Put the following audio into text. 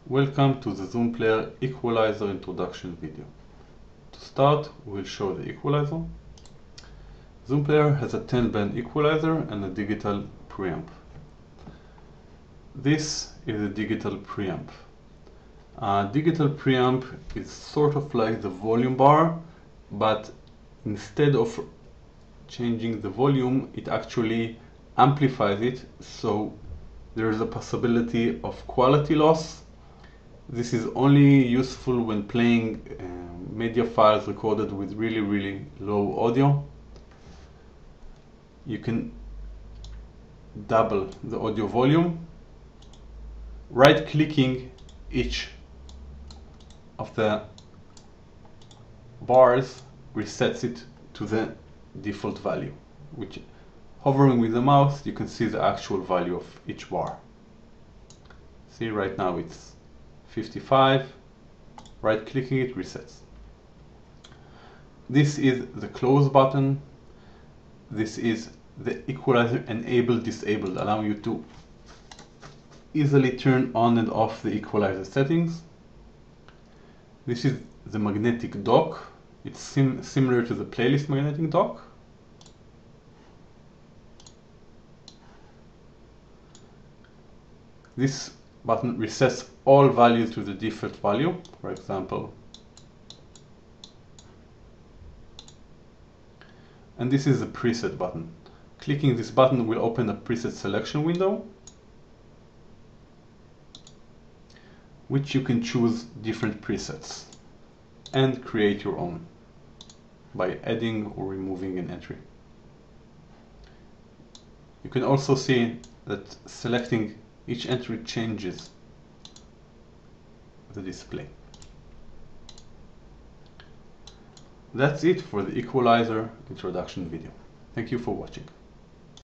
Welcome to the Zoom Player Equalizer introduction video. To start, we'll show the equalizer. Zoom Player has a 10-band equalizer and a digital preamp. This is a digital preamp. Digital preamp is sort of like the volume bar, but instead of changing the volume, it actually amplifies it, so there is a possibility of quality loss. This is only useful when playing media files recorded with really low audio. You can double the audio volume. Right-clicking each of the bars resets it to the default value, which hovering with the mouse you can see the actual value of each bar. See, right now it's 55. Right-clicking it resets. This is the close button. This is the equalizer enable disabled, allowing you to easily turn on and off the equalizer settings. This is the magnetic dock. It's similar to the playlist magnetic dock. This button resets all values to the default value, for example. And this is the preset button. Clicking this button will open a preset selection window, which you can choose different presets and create your own by adding or removing an entry. You can also see that selecting each entry changes the display. That's it for the equalizer introduction video. Thank you for watching.